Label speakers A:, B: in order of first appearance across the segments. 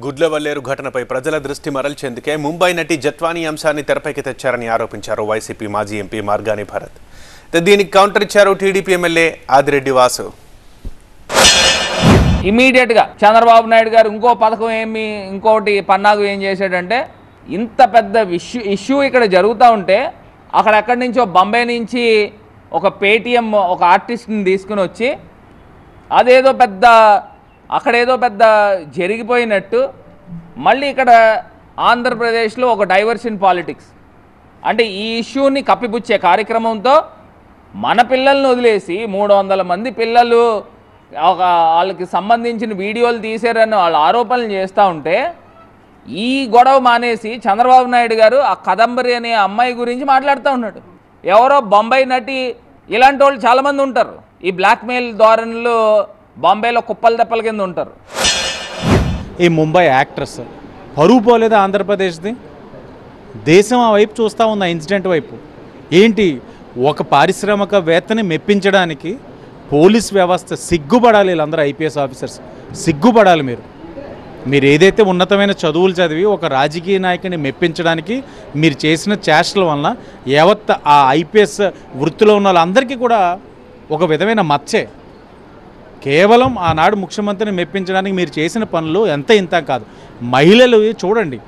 A: గుడ్లవల్లేరు ఘటనపై ప్రజల దృష్టి మరల్చేందుకే ముంబై నటి జత్వానీ అంశాన్ని తెరపైకి తెచ్చారని ఆరోపించారు వైసీపీ మాజీ ఎంపీ మార్గాని భరత్. దీనికి కౌంటర్ ఇచ్చారు టీడీపీ ఎమ్మెల్యే ఆదిరెడ్డి వాసు.
B: ఇమీడియట్గా చంద్రబాబు నాయుడు గారు ఇంకో పథకం ఇంకోటి పన్నాగు ఏం చేశాడంటే, ఇంత పెద్ద ఇష్యూ ఇక్కడ జరుగుతూ ఉంటే అక్కడెక్కడి నుంచో బాంబే నుంచి ఒక పేటీఎం ఒక ఆర్టిస్ట్ని తీసుకుని వచ్చి అక్కడేదో పెద్ద జరిగిపోయినట్టు మళ్ళీ ఇక్కడ ఆంధ్రప్రదేశ్లో ఒక డైవర్షన్ పాలిటిక్స్ అంటే ఈ ఇష్యూని కప్పిపుచ్చే కార్యక్రమంతో మన పిల్లల్ని వదిలేసి 300 మంది పిల్లలు వాళ్ళకి సంబంధించిన వీడియోలు తీశారని వాళ్ళు ఆరోపణలు చేస్తూ ఉంటే ఈ గొడవ మానేసి చంద్రబాబు నాయుడు గారు ఆ కదంబరి అనే అమ్మాయి గురించి మాట్లాడుతూ ఉన్నాడు. ఎవరో బొంబాయి నటి ఇలాంటి వాళ్ళు చాలామంది ఉంటారు. ఈ బ్లాక్మెయిల్ ధోరణిలో బాంబేలో కుప్పల దెప్పల కింద ఉంటారు.
C: ఈ ముంబై యాక్ట్రెస్ పరువు పోలేదా ఆంధ్రప్రదేశ్ది? దేశం ఆ వైపు చూస్తూ ఉంది, ఆ ఇన్సిడెంట్ వైపు. ఏంటి, ఒక పారిశ్రామికవేత్తని మెప్పించడానికి పోలీస్ వ్యవస్థ సిగ్గుపడాలి. వీళ్ళందరూ ఐపీఎస్ ఆఫీసర్స్ సిగ్గుపడాలి. మీరు ఏదైతే ఉన్నతమైన చదువులు చదివి ఒక రాజకీయ నాయకుని మెప్పించడానికి మీరు చేసిన చేష్టల వలన యావత్ ఆ ఐపీఎస్ వృత్తిలో ఉన్న వాళ్ళందరికీ కూడా ఒక విధమైన మచ్చే. కేవలం ఆనాడు ముఖ్యమంత్రిని మెప్పించడానికి మీరు చేసిన పనులు ఇంత కాదు. మహిళలు చూడండి,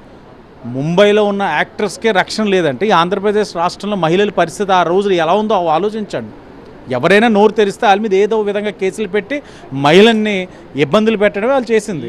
C: ముంబైలో ఉన్న యాక్టర్స్కే రక్షణ లేదంటే ఈ ఆంధ్రప్రదేశ్ రాష్ట్రంలో మహిళల పరిస్థితి ఆ రోజు ఎలా ఉందో ఆలోచించండి. ఎవరైనా నోరు తెరిస్తే వాళ్ళ మీద ఏదో విధంగా కేసులు పెట్టి మహిళల్ని ఇబ్బందులు పెట్టడమే వాళ్ళు చేసింది.